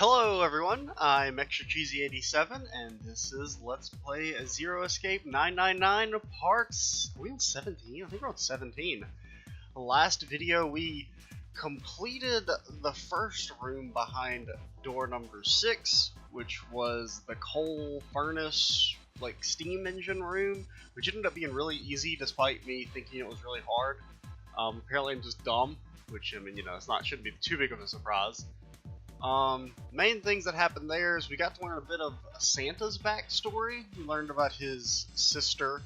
Hello everyone, I'm Extra Cheesy 87 and this is Let's Play Zero Escape 999 parts. Are we on 17? I think we're on 17. The last video we completed the first room behind door number 6, which was the coal furnace, like steam engine room, which ended up being really easy despite me thinking it was really hard. Apparently I'm just dumb, which, I mean, you know, shouldn't be too big of a surprise. Main things that happened there is we got to learn a bit of Santa's backstory. We learned about his sister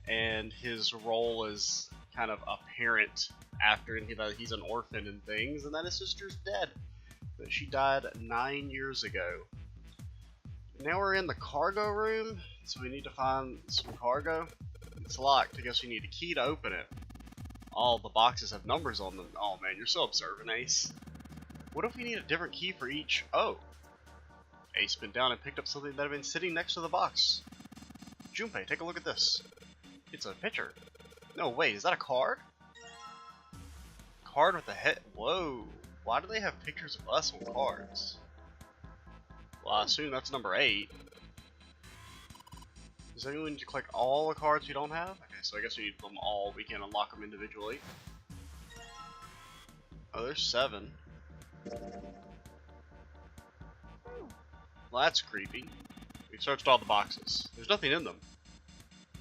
and his role as kind of a parent after, and he's an orphan and things, and that his sister's dead. That she died 9 years ago. Now we're in the cargo room, so we need to find some cargo. It's locked. I guess we need a key to open it. All the boxes have numbers on them. Oh man, you're so observant, Ace. What if we need a different key for each? Oh! Ace bent down and picked up something that had been sitting next to the box. Junpei, take a look at this. It's a picture. No, wait, is that a card? Card with a head. Whoa! Why do they have pictures of us on cards? Well, I assume that's number 8. Does anyone need to collect all the cards we don't have? Okay, so I guess we need them all. We can unlock them individually. Oh, there's 7. Well, that's creepy. We've searched all the boxes. There's nothing in them.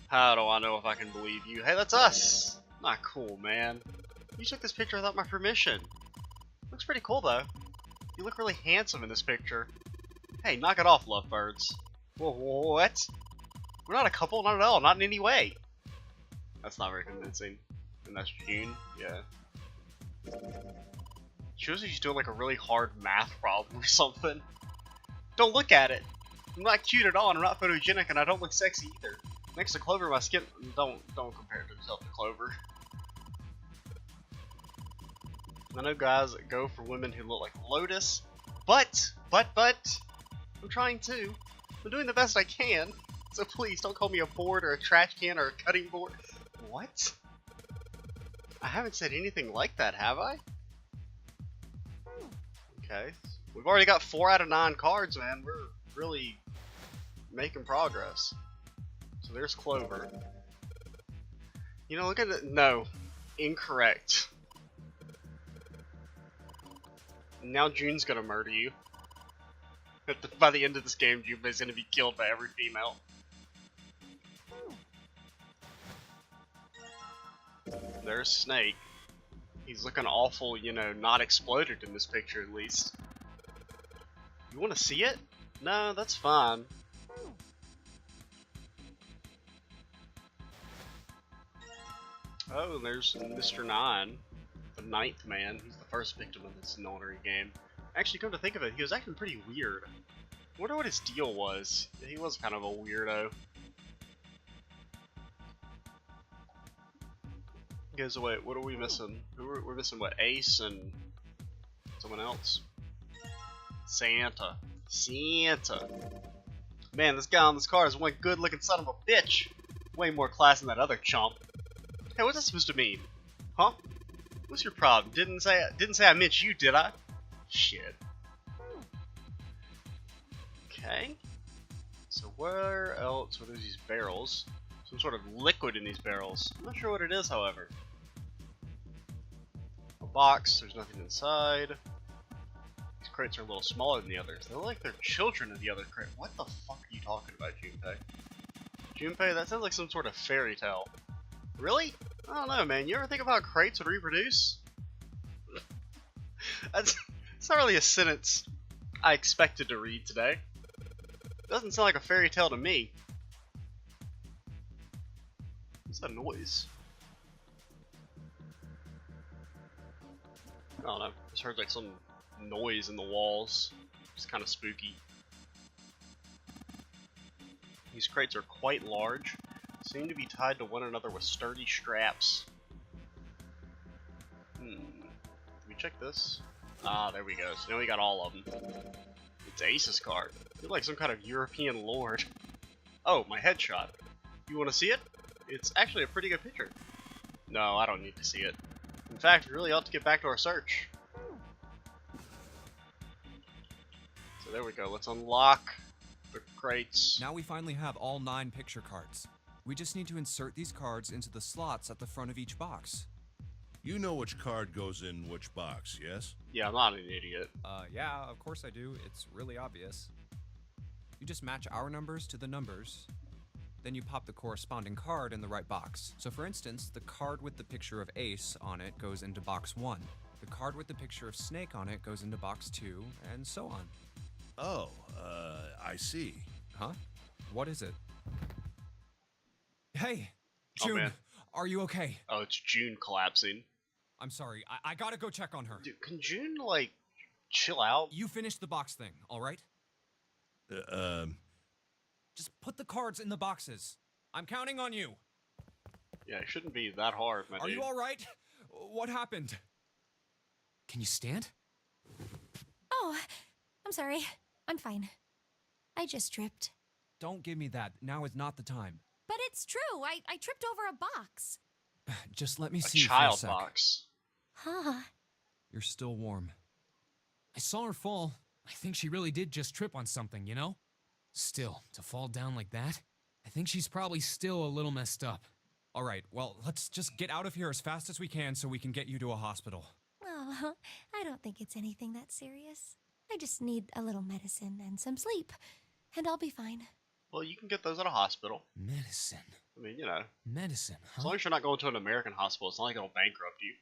How do I know if I can believe you? Hey, that's us! Not cool, man. You took this picture without my permission. Looks pretty cool, though. You look really handsome in this picture. Hey, knock it off, lovebirds. Whoa, what? We're not a couple, not at all, not in any way. That's not very convincing. And that's June, yeah. Shows that she's doing like a really hard math problem or something. Don't look at it. I'm not cute at all, and I'm not photogenic, and I don't look sexy either. Next to Clover, my skin. Don't compare yourself to Clover. I know guys that go for women who look like Lotus, but I'm trying to. I'm doing the best I can. So please don't call me a board or a trash can or a cutting board. What? I haven't said anything like that, have I? Okay, we've already got 4 out of 9 cards, man. We're really making progress. So there's Clover. You know, look at it. No, incorrect. Now June's gonna murder you. By the end of this game, Junpei's gonna be killed by every female. There's Snake. He's looking awful, you know, not exploded in this picture at least. You want to see it? No, that's fine. Oh, there's Mr. 9, the 9th man. He's the first victim of this Nonary game. Actually, come to think of it, he was acting pretty weird. I wonder what his deal was. He was kind of a weirdo. Guys, wait, what are we missing? We're missing what? Ace and someone else? Santa. Man, this guy on this car is one good looking son of a bitch. Way more class than that other chump. Hey, what's that supposed to mean? Huh? What's your problem? Didn't say I meant you, did I? Shit. Okay. So where else? What are these barrels? Some sort of liquid in these barrels. I'm not sure what it is, however. A box, there's nothing inside. These crates are a little smaller than the others. They look like they're children of the other crate. What the fuck are you talking about, Junpei? Junpei, that sounds like some sort of fairy tale. Really? I don't know, man. You ever think about crates would reproduce? That's not really a sentence I expected to read today. Doesn't sound like a fairy tale to me. What's that noise? I don't know. I just heard like some noise in the walls. It's kind of spooky. These crates are quite large. Seem to be tied to one another with sturdy straps. Can we check this? Ah, there we go. So now we got all of them. It's Ace's card. You're like some kind of European lord. Oh, my headshot. You want to see it? It's actually a pretty good picture. No, I don't need to see it. In fact, we really ought to get back to our search. there we go. Let's unlock the crates. Now we finally have all 9 picture cards. We just need to insert these cards into the slots at the front of each box. You know which card goes in which box, yes? Yeah, I'm not an idiot. Yeah, of course I do. It's really obvious. You just match our numbers to the numbers, then you pop the corresponding card in the right box. So for instance, the card with the picture of Ace on it goes into box 1. The card with the picture of Snake on it goes into box 2, and so on. Oh, I see. Huh? What is it? Hey, Oh, June, man. are you okay? Oh, it's June collapsing. I'm sorry, I gotta go check on her. Dude, can June, like, chill out? You finished the box thing, all right? Just put the cards in the boxes. I'm counting on you. Yeah, it shouldn't be that hard, my Are dude. you all right? What happened? Can you stand? Oh, I'm sorry. I'm fine. I just tripped. Don't give me that. Now is not the time. But it's true. I tripped over a box. Just let me A see for a child sec. box. Huh. You're still warm. I saw her fall. I think she really did just trip on something, you know? Still, to fall down like that, I think she's probably still a little messed up. All right, well, let's just get out of here as fast as we can so we can get you to a hospital. Oh, I don't think it's anything that serious. I just need a little medicine and some sleep, and I'll be fine. Well, you can get those at a hospital. Medicine. I mean, you know, Medicine, as huh? long as you're not going to an American hospital, it's not like it'll bankrupt you.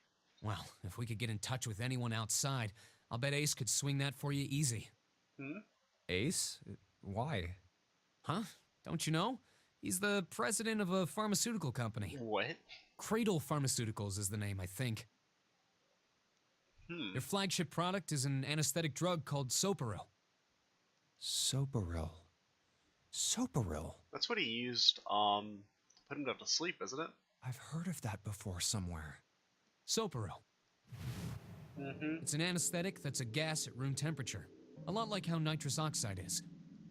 Well, if we could get in touch with anyone outside, I'll bet Ace could swing that for you easy. Ace? Why? Huh? Don't you know? He's the president of a pharmaceutical company. What? Cradle Pharmaceuticals is the name, I think. Their flagship product is an anesthetic drug called Soparil. Soparil. Soparil? That's what he used, to put him to sleep, isn't it? I've heard of that before somewhere. Soparil. It's an anesthetic that's a gas at room temperature. A lot like how nitrous oxide is.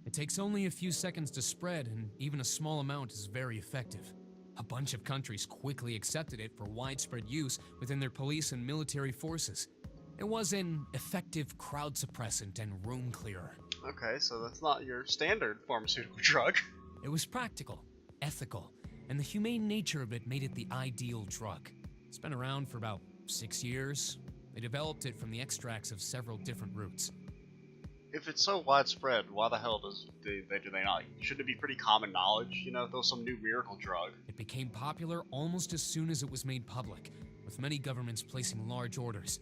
It takes only a few seconds to spread, and even a small amount is very effective. A bunch of countries quickly accepted it for widespread use within their police and military forces. It was an effective crowd suppressant and room clearer. Okay, so that's not your standard pharmaceutical drug. It was practical, ethical, and the humane nature of it made it the ideal drug. It's been around for about 6 years. They developed it from the extracts of several different roots. If it's so widespread, why the hell do they not? Shouldn't it be pretty common knowledge? You know, if there was some new miracle drug. It became popular almost as soon as it was made public, with many governments placing large orders.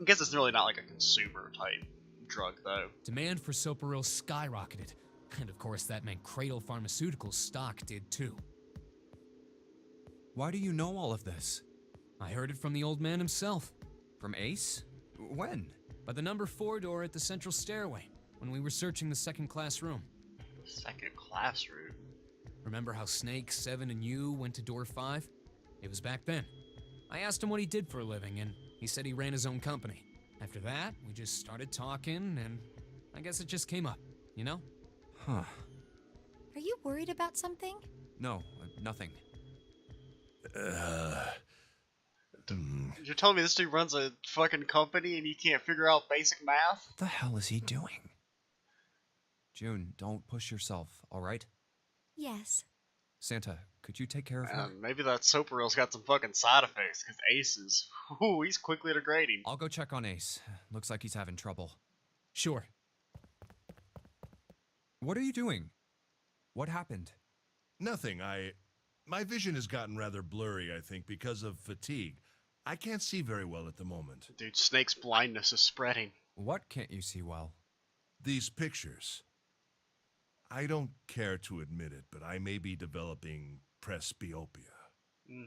I guess it's really not like a consumer type drug, though. Demand for Soparil skyrocketed, and of course that meant Cradle Pharmaceuticals' stock did too. Why do you know all of this? I heard it from the old man himself. From Ace? When? By the number 4 door at the central stairway, when we were searching the second-class room. Second class room. Remember how Snake, Seven, and you went to door 5? It was back then. I asked him what he did for a living, and he said he ran his own company. After that, we just started talking, and I guess it just came up, you know? Huh. Are you worried about something? No, nothing. You're telling me this dude runs a fucking company and he can't figure out basic math? What the hell is he doing? June, don't push yourself, alright? Yes. Santa, could you take care of her? Maybe that Soparil's got some fucking side effects, because Ace is, ooh, he's quickly degrading. I'll go check on Ace. Looks like he's having trouble. Sure. What are you doing? What happened? Nothing. My vision has gotten rather blurry, I think, because of fatigue. I can't see very well at the moment. Dude, Snake's blindness is spreading. What can't you see well? These pictures. I don't care to admit it, but I may be developing presbyopia.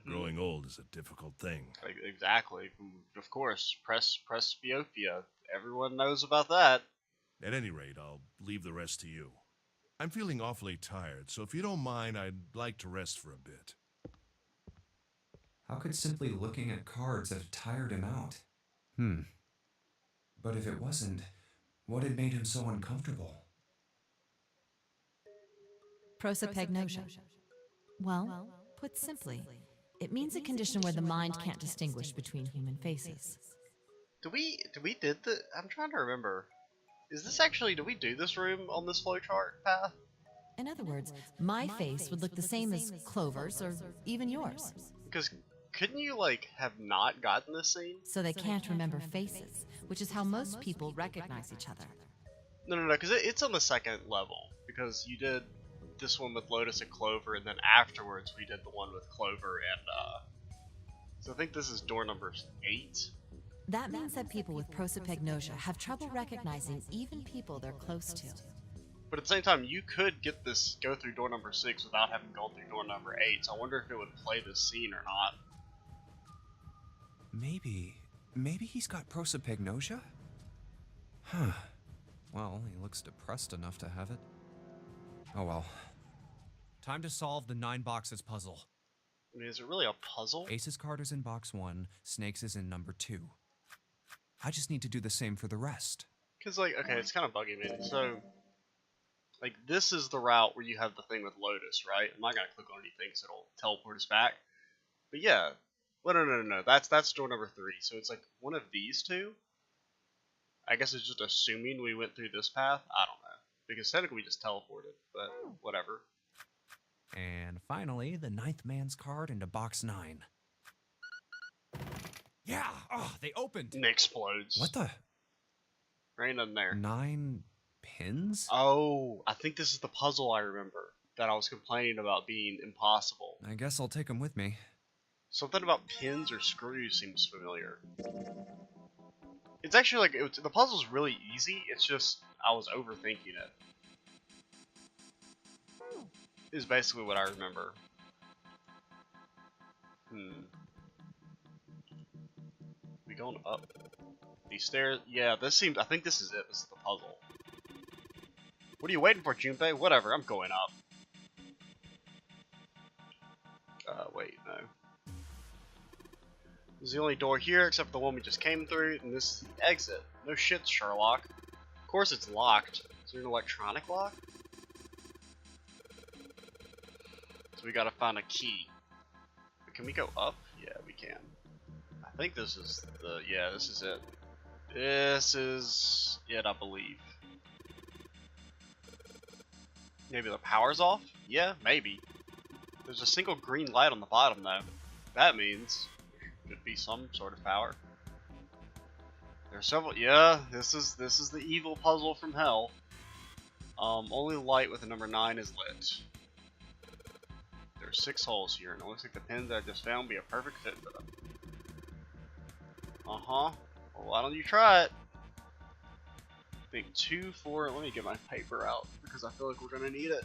Growing old is a difficult thing. Exactly. Of course, presbyopia. Everyone knows about that. At any rate, I'll leave the rest to you. I'm feeling awfully tired, so if you don't mind, I'd like to rest for a bit. How could simply looking at cards have tired him out? But if it wasn't, what had made him so uncomfortable? Prosopagnosia. Well, put simply, it means a condition where the mind can't distinguish between human faces. I'm trying to remember. Is this actually, do we do this room on this flowchart path? In other words, my face would look the same as Clover's or even yours. Because couldn't you, like, have not gotten this scene? So they can't remember faces, which is how most people recognize each other. No, because it's on the second level. Because you did this one with Lotus and Clover, and then afterwards we did the one with Clover and, so I think this is door number 8. That means that people with prosopagnosia have trouble recognizing even people they're close to. But at the same time, you could go through door number 6 without having gone through door number 8, so I wonder if it would play this scene or not. Maybe he's got prosopagnosia? Huh. Well, he looks depressed enough to have it. Oh well. Time to solve the 9 boxes puzzle. I mean, is it really a puzzle? Ace's card is in box 1, Snake's is in number 2. I just need to do the same for the rest. Because, like, okay, it's kind of bugging me. So, like, this is the route where you have the thing with Lotus, right? I'm not going to click on anything because it'll teleport us back. But yeah. Well, no. That's door number 3. So it's like one of these two. I guess it's just assuming we went through this path. I don't know. Because technically we just teleported, but whatever. And finally, the 9th man's card into box 9. Yeah! Oh, they opened! And it explodes. What the? There ain't nothing there. 9 pins? Oh, I think this is the puzzle I remember that I was complaining about being impossible. I guess I'll take them with me. Something about pins or screws seems familiar. It's actually like, the puzzle's really easy, it's just, I was overthinking it. Is basically what I remember. We going up these stairs? Yeah, I think this is it. This is the puzzle. What are you waiting for, Junpei? Whatever, I'm going up. Wait, no. This is the only door here except for the one we just came through, and this is the exit. No shit, Sherlock. Of course it's locked. Is there an electronic lock? So we gotta find a key. But can we go up? Yeah, we can. I think this is the, yeah, this is it. This is it, I believe. Maybe the power's off? Yeah, maybe. There's a single green light on the bottom though. That means there could be some sort of power. There's several, yeah, this is the evil puzzle from hell. Only light with the number 9 is lit. There's 6 holes here, and it looks like the pins I just found would be a perfect fit for them. Well, why don't you try it? I think 2, 4, let me get my paper out, because I feel like we're gonna need it.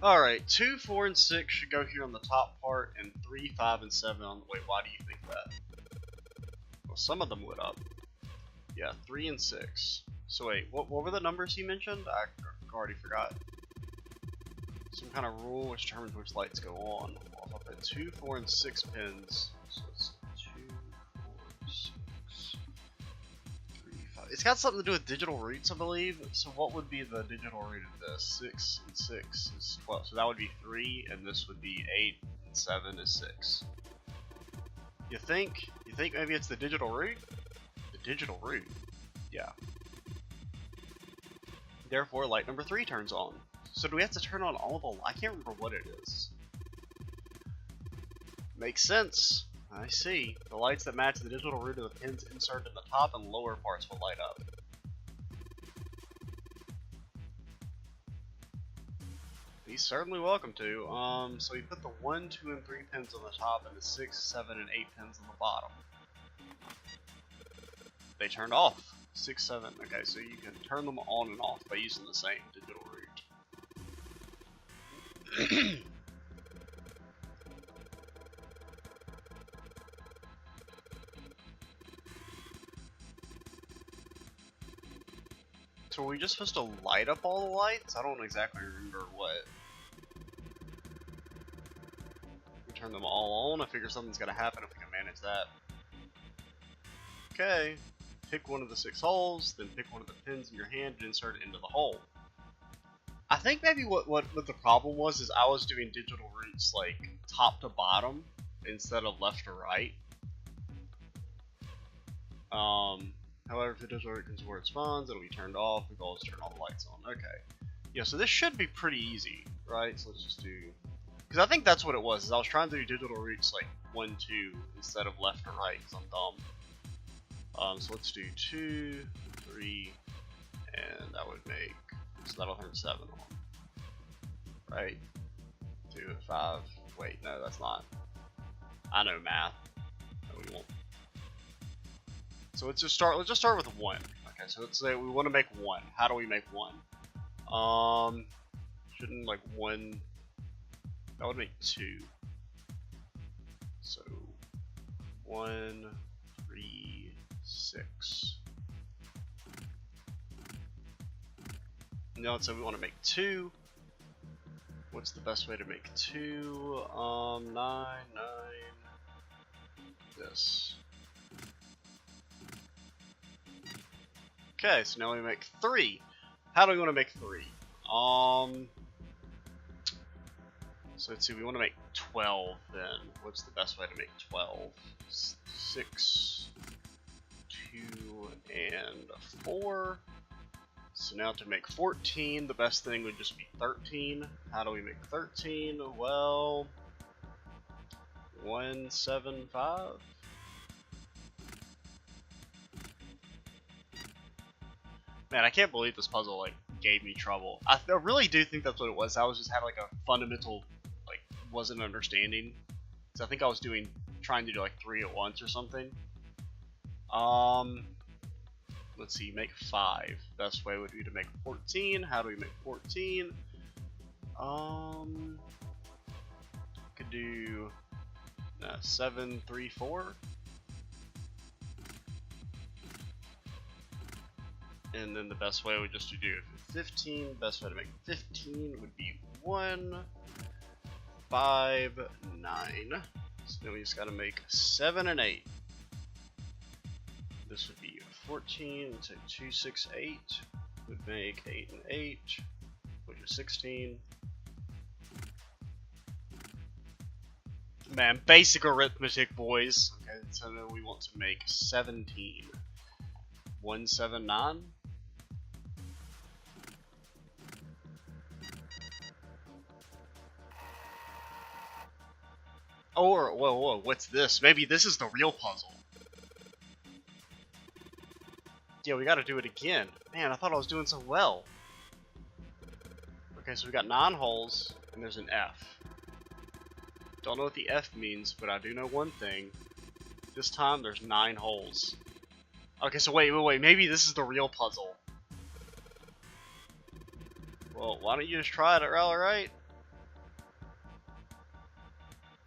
Alright, 2, 4, and 6 should go here on the top part, and 3, 5, and 7 on the way. Why do you think that? Well, some of them lit up. Yeah, 3 and 6. So wait, what were the numbers you mentioned? I already forgot. Some kind of rule which determines which lights go on. Well, if I put 2, 4, and 6 pins, so it's 2, 4, 6, 3, 5. It's got something to do with digital roots, I believe. So what would be the digital root of this? 6 and 6 is 12. So that would be 3, and this would be 8, and 7 is 6. You think maybe it's the digital root? The digital root. Yeah. Therefore, light number 3 turns on. So do we have to turn on all the lights? I can't remember what it is. Makes sense. I see. The lights that match the digital root of the pins inserted in the top and lower parts will light up. He's certainly welcome to. So we put the 1, 2, and 3 pins on the top and the 6, 7, and 8 pins on the bottom. They turned off. 6, 7. Okay, so you can turn them on and off by using the same digital root. So were we just supposed to light up all the lights? I don't exactly remember what. We turn them all on. I figure something's gonna happen if we can manage that. Okay. Pick one of the 6 holes, then pick one of the pins in your hand and insert it into the hole. I think maybe what the problem was is I was doing digital roots like top to bottom instead of left to right. However, if it does work where it spawns, it'll be turned off. The goal is to turn all the lights on. Okay. Yeah, so this should be pretty easy, right? So let's just do... Because I think that's what it was, is I was trying to do digital roots like 1, 2 instead of left or right, because I'm dumb. So let's do 2, 3, and that would make... So that'll turn 7 on. Right? 2, 5... Wait, no, that's not. I know math. No, we won't. So let's just start with 1. Okay, so let's say we want to make 1. How do we make 1? Shouldn't like 1... That would make 2. So 1, 3, 6. No, so we want to make 2. What's the best way to make 2? 9, 9. This. Okay, so now we make 3. How do we want to make 3? So let's see, we want to make 12 then. What's the best way to make 12? 6, 2, and 4. So now to make 14, the best thing would just be 13. How do we make 13? Well, 1, 7, 5. Man, I can't believe this puzzle like gave me trouble. I really do think that's what it was. I was just had like a fundamental like wasn't understanding. So I think I was trying to do like 3 at once or something. Let's see, make 5. Best way would be to make 14. How do we make 14? Could do 7, 3, 4. And then the best way would just to do it for 15. Best way to make 15 would be 1, 5, 9. So then we just gotta make 7 and 8. This would be 14, so 2, 6, 8 would make 8 and 8, which is 16. Man, basic arithmetic, boys. Okay, so then we want to make 17. 1, 7, 9. Or, whoa, what's this? Maybe this is the real puzzle. Yeah, we gotta do it again. Man, I thought I was doing so well. Okay, so we got 9 holes, and there's an F. Don't know what the F means, but I do know one thing. This time, there's 9 holes. Okay, so wait, maybe this is the real puzzle. Well, why don't you just try it, alright?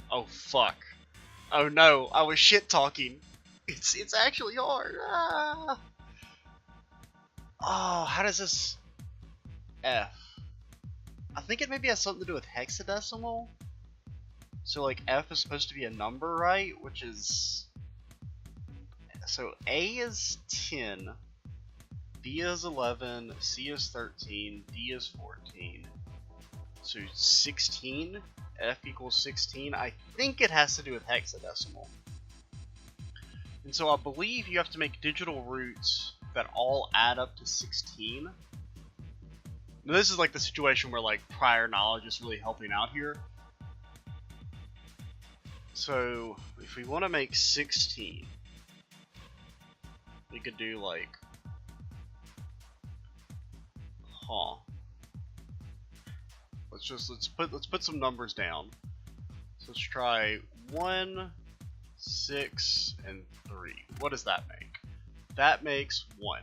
Oh, fuck. Oh no, I was shit-talking. It's actually hard. Ah. Oh, how does this... F. I think it maybe has something to do with hexadecimal. So, like, F is supposed to be a number, right? Which is... So, A is 10. B is 11. C is 13. D is 14. So, 16. F equals 16. I think it has to do with hexadecimal. And so, I believe you have to make digital roots that all add up to 16. Now, this is like the situation where like prior knowledge is really helping out here. So if we want to make 16, we could do like, let's put some numbers down. So let's try 1, 6, and 3. What does that make? That makes 1.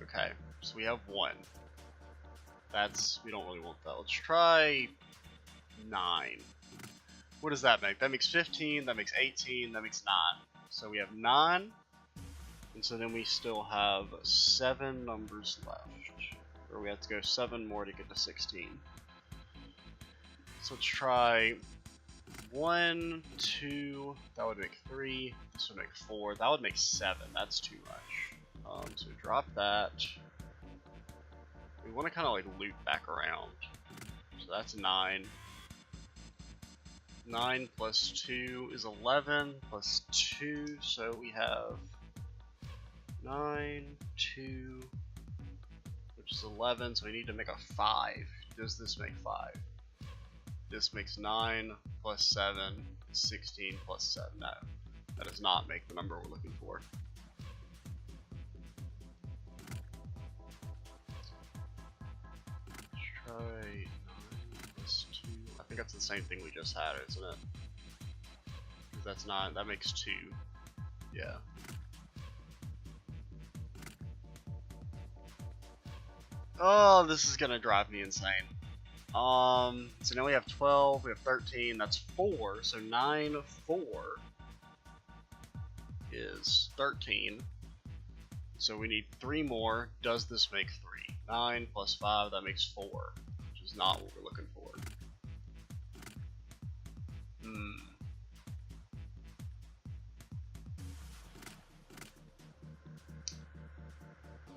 Okay, so we have 1. We don't really want that. Let's try 9. What does that make? That makes 15, that makes 18, that makes 9. So we have 9, and so then we still have 7 numbers left. Or we have to go 7 more to get to 16. So let's try 1, 2, that would make 3, this would make 4, that would make 7, that's too much. So drop that. We want to kind of like loop back around. So that's 9. 9 plus 2 is 11 plus 2, so we have 9, 2, which is 11, so we need to make a 5. Does this make 5? This makes 9 plus 7 is 16 plus 7. No, that does not make the number we're looking for. Let's try 9 plus 2. I think that's the same thing we just had, isn't it? Because that's 9, that makes 2. Yeah. Oh, this is gonna drive me insane. So now we have 12, we have 13, that's 4, so 9, 4 is 13. So we need 3 more. Does this make 3? 9 plus 5, that makes 4, which is not what we're looking for.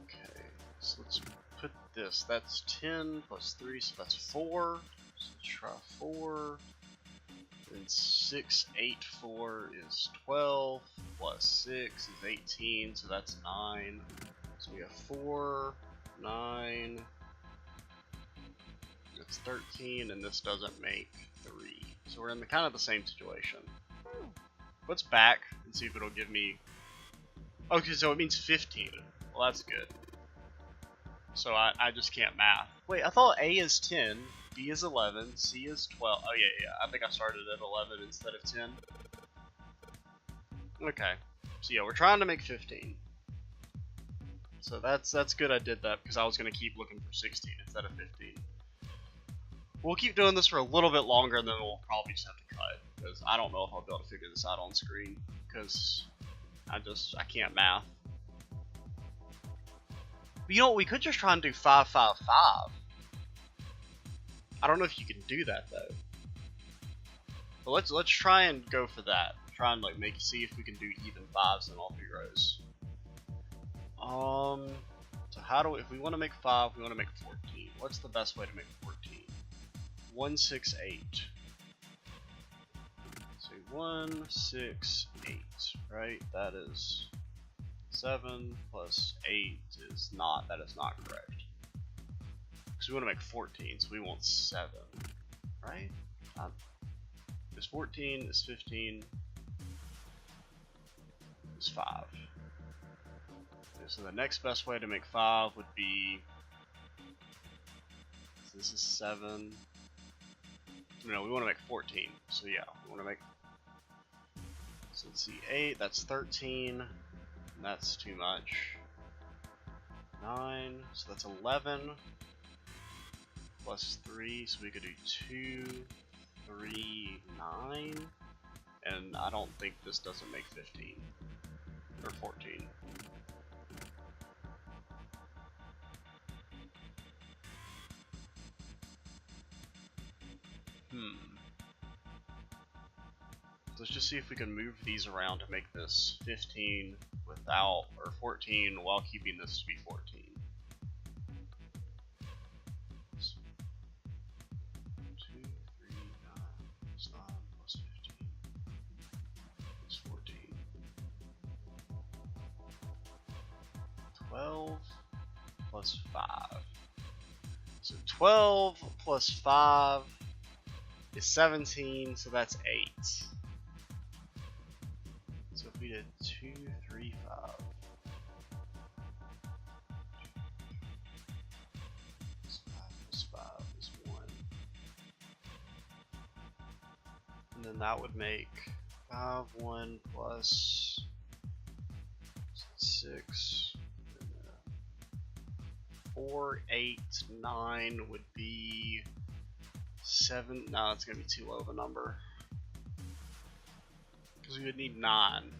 Okay, so let's put this. That's 10 plus 3, so that's 4. So let's try 4. Then 6, 8, 4 is 12. Plus 6 is 18, so that's 9. So we have 4, 9. That's 13, and this doesn't make 3. So we're in kind of the same situation. Let's back and see if it'll give me... Okay, so it means 15. Well, that's good. So I just can't math. Wait, I thought A is 10, B is 11, C is 12. Oh yeah, I think I started at 11 instead of 10. Okay, so yeah, we're trying to make 15. So that's good I did that, because I was going to keep looking for 16 instead of 15. We'll keep doing this for a little bit longer, and then we'll probably just have to cut, because I don't know if I'll be able to figure this out on screen, because I can't math. But you know what, we could just try and do 5, 5, 5. I don't know if you can do that though. But let's try and go for that. Try and see if we can do even 5s in all 3 rows. So if we want to make 5, we want to make 14. What's the best way to make 14? 1, 6, 8. So 1, 6, 8, right? That is 7 plus 8 is not, that is not correct. Because we want to make 14, so we want 7, right? Is 14, is 15, is 5. Okay, so the next best way to make 5 would be, so this is 7. No, we want to make 14, so yeah, we want to make, so let's see, 8, that's 13, that's too much. 9, so that's 11. Plus 3, so we could do 2, 3, 9, and I don't think this doesn't make 15, or 14. Let's just see if we can move these around to make this 15 without, or 14 while keeping this to be 14. 12 plus 5. So 12 plus 5 is 17, so that's 8. So if we did 2, 3, 5. Plus 5 is 1. And then that would make 5, 1 plus 6. 4, 8, 9 would be 7. No, it's going to be too low of a number. Because we would need 9.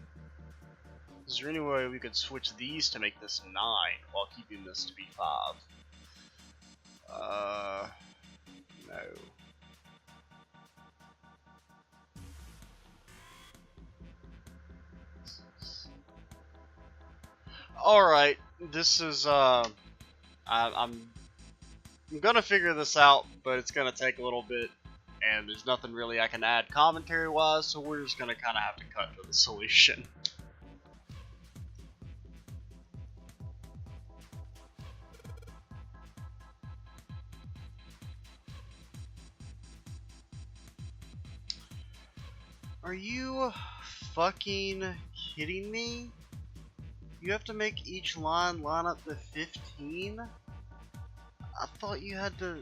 Is there any way we could switch these to make this 9 while keeping this to be 5? No. Alright, this is, I'm gonna figure this out, but it's gonna take a little bit, and there's nothing really I can add commentary-wise, so we're just gonna kind of have to cut to the solution. Are you fucking kidding me? You have to make each line line up to 15? I thought you had to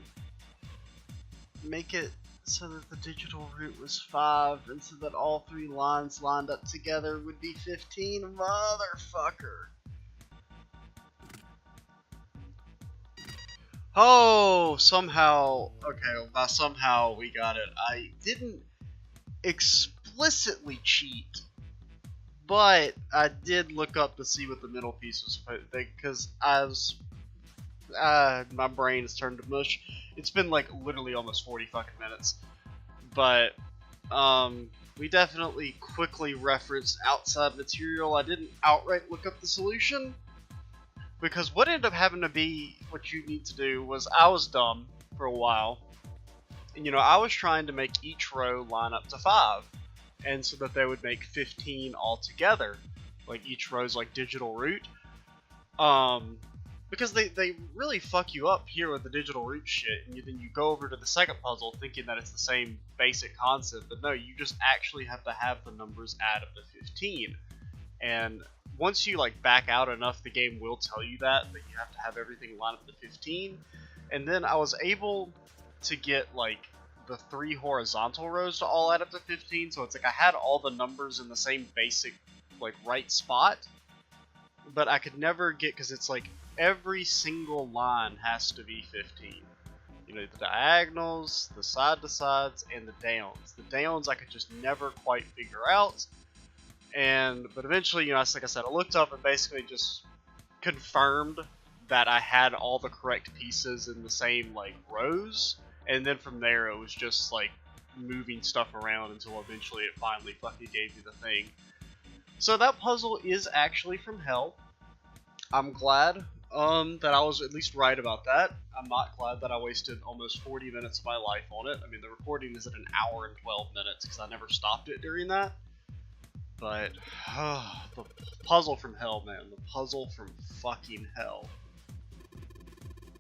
make it so that the digital root was 5 and so that all 3 lines lined up together would be 15? Motherfucker. Oh, somehow, okay, well, by somehow we got it. I didn't explicitly cheat, but I did look up to see what the middle piece was because my brain has turned to mush. It's been like literally almost 40 fucking minutes, but we definitely quickly referenced outside material. I didn't outright look up the solution because what ended up having to be what you need to do was I was dumb for a while. And, you know, I was trying to make each row line up to 5, and so that they would make 15 altogether. Like each row's like digital root. Because they really fuck you up here with the digital root shit, and then you go over to the second puzzle thinking that it's the same basic concept, but no, you just actually have to have the numbers add up to 15. And once you like back out enough, the game will tell you that you have to have everything line up to 15. And then I was able to get like the 3 horizontal rows to all add up to 15, so it's like I had all the numbers in the same basic like right spot, but I could never get, because it's like every single line has to be 15. You know, the diagonals, the side to sides, and the downs. The downs I could just never quite figure out, but eventually, you know, like I said, I looked up and basically just confirmed that I had all the correct pieces in the same like rows. And then from there, it was just like moving stuff around until eventually it finally fucking gave me the thing. So that puzzle is actually from hell. I'm glad that I was at least right about that. I'm not glad that I wasted almost 40 minutes of my life on it. I mean, the recording is at 1 hour and 12 minutes because I never stopped it during that. But the puzzle from hell, man. The puzzle from fucking hell.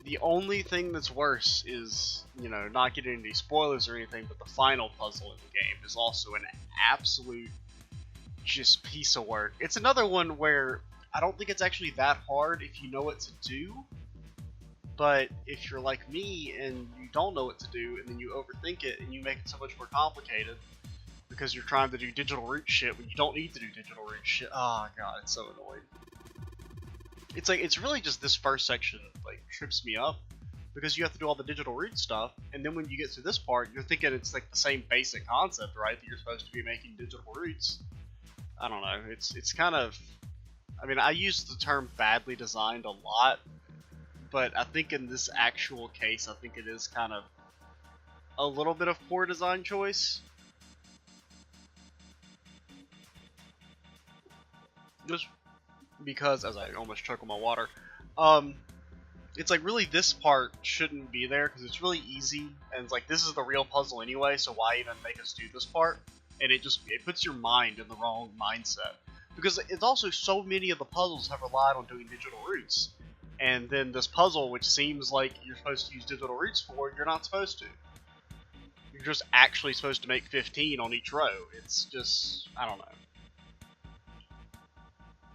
The only thing that's worse is, you know, not getting any spoilers or anything, but the final puzzle in the game is also an absolute just piece of work. It's another one where I don't think it's actually that hard if you know what to do, but if you're like me and you don't know what to do and then you overthink it and you make it so much more complicated because you're trying to do digital root shit when you don't need to do digital root shit. Oh god, it's so annoying. It's like, it's really just this first section like trips me up because you have to do all the digital root stuff, and then when you get to this part, you're thinking it's like the same basic concept, right? That you're supposed to be making digital roots. I don't know. It's kind of, I mean, I use the term badly designed a lot, but I think in this actual case, I think it is kind of a little bit of poor design choice. Just because, as I almost choke on my water, it's like really this part shouldn't be there because it's really easy, and it's like this is the real puzzle anyway, so why even make us do this part? And it puts your mind in the wrong mindset, because it's also so many of the puzzles have relied on doing digital roots, and then this puzzle, which seems like you're supposed to use digital roots for, you're not supposed to. You're just actually supposed to make 15 on each row. It's just, I don't know.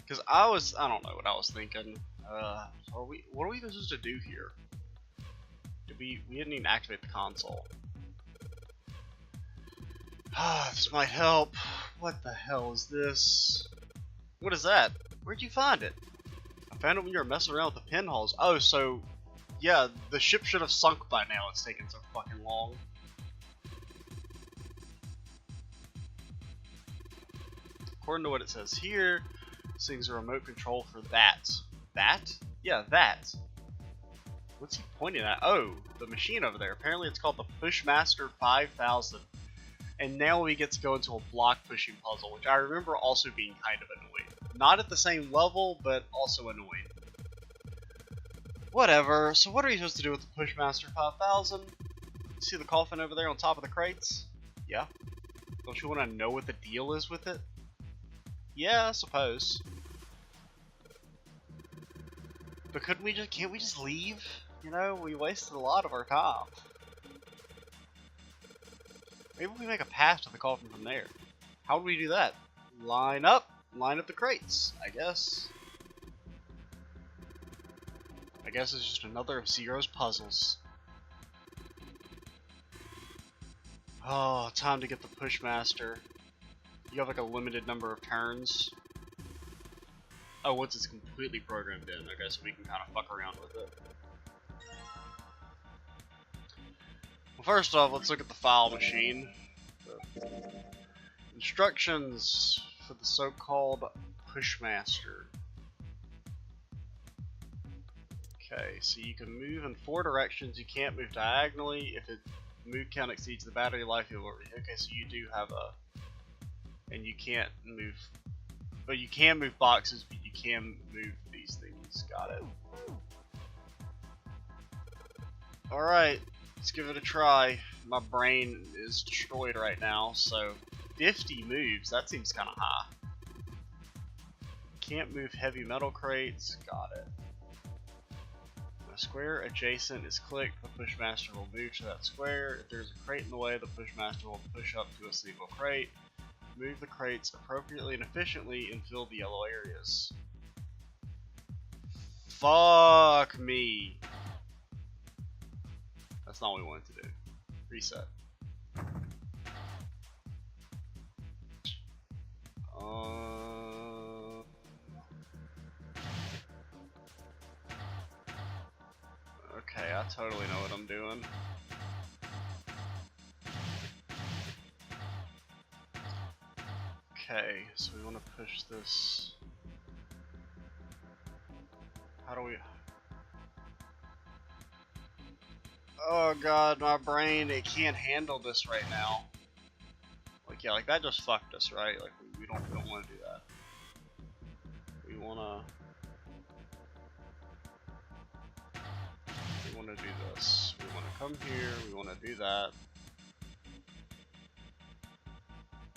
Because I don't know what I was thinking. What are we supposed to do here? We didn't even activate the console. This might help. What the hell is this? What is that? Where'd you find it? I found it when you were messing around with the pinholes. Oh, so, yeah, the ship should have sunk by now. It's taken so fucking long. According to what it says here, this thing's a remote control for that. That? Yeah, that. What's he pointing at? Oh, the machine over there. Apparently it's called the Pushmaster 5000. And now we get to go into a block pushing puzzle, which I remember also being kind of annoying. Not at the same level, but also annoying. Whatever, so what are you supposed to do with the Pushmaster 5000? See the coffin over there on top of the crates? Yeah. Don't you want to know what the deal is with it? Yeah, I suppose. But can't we just leave? You know, we wasted a lot of our time. Maybe we make a path to the coffin from there. How would we do that? Line up the crates, I guess. I guess it's just another of Zero's puzzles. Oh, time to get the Pushmaster. You have like a limited number of turns. Oh, once it's completely programmed in, I guess we can kind of fuck around with it. Well, first off, let's look at the file machine. The instructions for the so-called Pushmaster. Okay, so you can move in 4 directions. You can't move diagonally. If it move count exceeds the battery life, it will. Okay, so you do have a, and you can't move, but you can move boxes, but you can move these things. Got it. All right, let's give it a try. My brain is destroyed right now, so 50 moves. That seems kind of high. Can't move heavy metal crates. Got it. A square adjacent is clicked, the Pushmaster will move to that square. If there's a crate in the way, the Pushmaster will push up to a single crate. Move the crates appropriately and efficiently and fill the yellow areas. Fuck me. That's not what we wanted to do. Reset. Okay, I totally know what I'm doing. Okay, so we want to push this. How do we... Oh god, my brain, it can't handle this right now. Like, yeah, like that just fucked us, right? Like, we don't want to do that. We want to do this. We want to come here, we want to do that.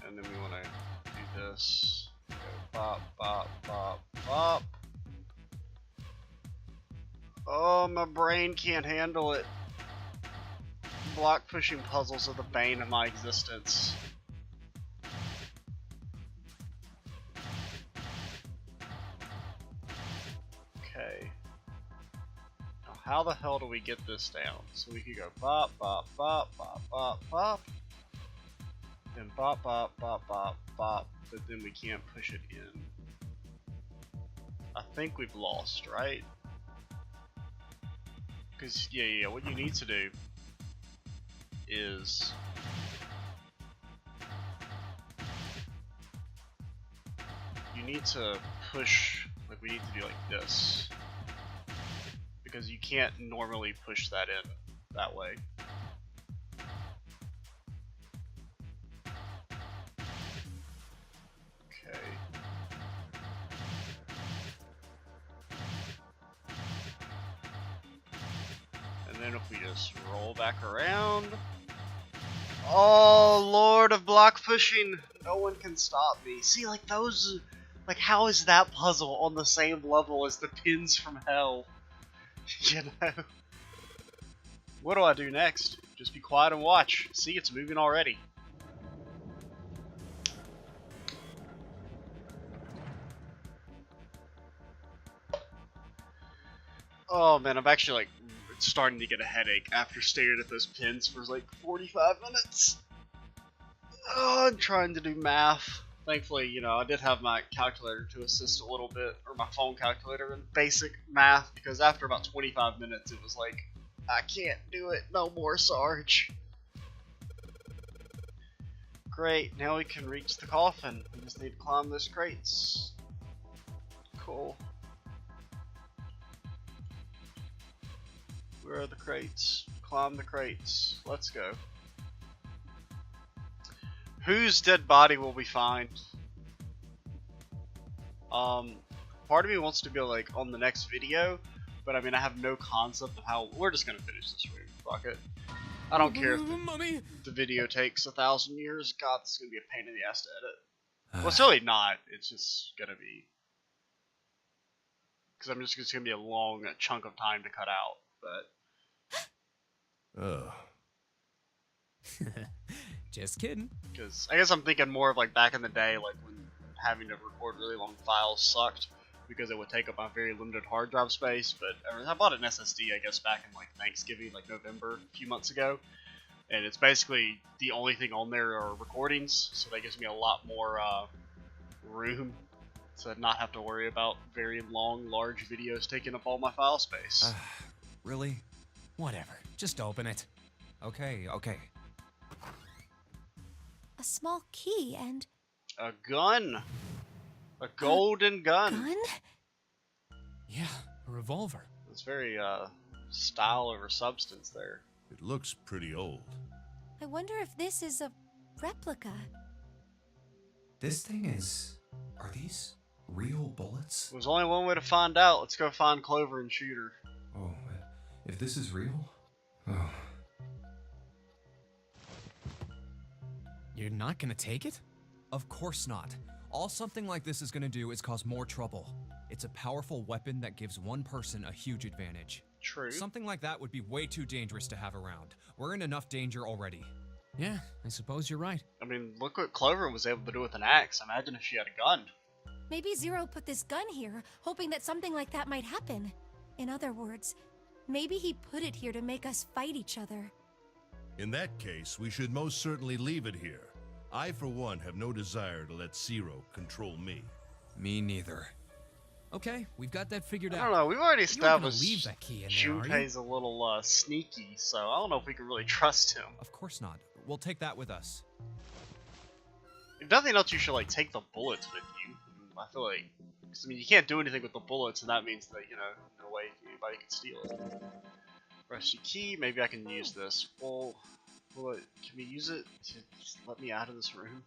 And then we want to do this. Go bop, bop, bop, bop. Oh, my brain can't handle it. Block pushing puzzles are the bane of my existence. Okay. Now how the hell do we get this down? So we could go bop, bop, bop, bop, bop, bop. Then bop, bop, bop, bop, bop. But then we can't push it in. I think we've lost, right? Because, yeah, what you need to do is you need to push, like we need to do like this, because you can't normally push that in that way. Okay. And then if we just roll back around. Oh, Lord of block pushing. No one can stop me. See, like those, like how is that puzzle on the same level as the pins from hell? You know? What do I do next? Just be quiet and watch. See, it's moving already. Oh man, I'm actually like starting to get a headache after staring at those pins for like 45 minutes. Oh, I'm trying to do math. Thankfully, you know, I did have my calculator to assist a little bit, or my phone calculator in basic math, because after about 25 minutes it was like, I can't do it no more, Sarge. Great, now we can reach the coffin. We just need to climb those crates. Cool. Where are the crates? Climb the crates. Let's go. Whose dead body will we find? Part of me wants to go like on the next video, but I mean I have no concept of how. We're just gonna finish this room. Fuck it. I don't care if Mommy. the video takes 1,000 years. God, this is gonna be a pain in the ass to edit. Well, it's really not. It's just gonna be, because it's gonna be a long chunk of time to cut out. But Just kidding. because I guess I'm thinking more of like back in the day, like when having to record really long files sucked because it would take up my very limited hard drive space. But I bought an SSD, I guess, back in like Thanksgiving, like November, a few months ago, and it's basically the only thing on there are recordings, so that gives me a lot more room to not have to worry about very long, large videos taking up all my file space. Really? Whatever. Just open it. Okay. A small key and A gun. A golden gun. gun? Yeah, a revolver. It's very style over substance there. It looks pretty old. I wonder if this is a replica. This thing is... Are these real bullets? There's only one way to find out. Let's go find Clover and shoot her. Oh, if this is real... Oh. You're not gonna take it? Of course not. All something like this is gonna do is cause more trouble. It's a powerful weapon that gives one person a huge advantage. True. Something like that would be way too dangerous to have around. We're in enough danger already. Yeah, I suppose you're right. I mean, look what Clover was able to do with an axe. Imagine if she had a gun. Maybe Zero put this gun here, hoping that something like that might happen. In other words, maybe he put it here to make us fight each other. In that case, we should most certainly leave it here. I, for one, have no desire to let Zero control me. Me neither. Okay, we've got that figured I out. don't know. We've already You aren't gonna established leave that key in there, are you? Junpei's a little sneaky, so I don't know if we can really trust him. Of course not. We'll take that with us. If nothing else, you should like take the bullets with you. I feel like, 'cause, I mean, you can't do anything with the bullets, and that means that, you know, no way anybody can steal it. Rusty key. Maybe I can use this. Well, can we use it to just let me out of this room,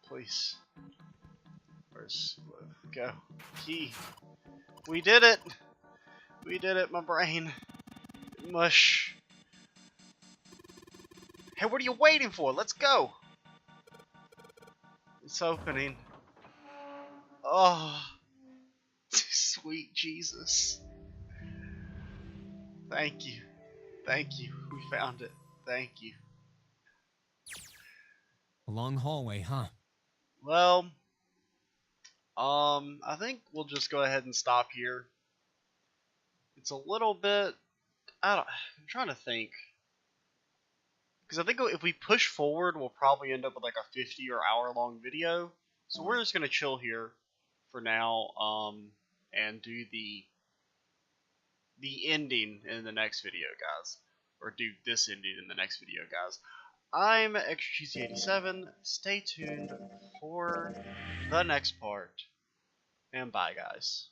please? Go. Key. We did it! We did it, my brain. Mush. Hey, what are you waiting for? Let's go! It's opening. Oh. Sweet Jesus. Thank you. Thank you. We found it. Thank you. A long hallway, huh? Well, I think we'll just go ahead and stop here. It's a little bit, I'm trying to think. Because I think if we push forward, we'll probably end up with like a 50 or hour long video. So we're just going to chill here for now, and do the ending in the next video, guys. Or do this ending in the next video, guys. I'm ExtraCheesy87. Stay tuned for the next part. And bye, guys.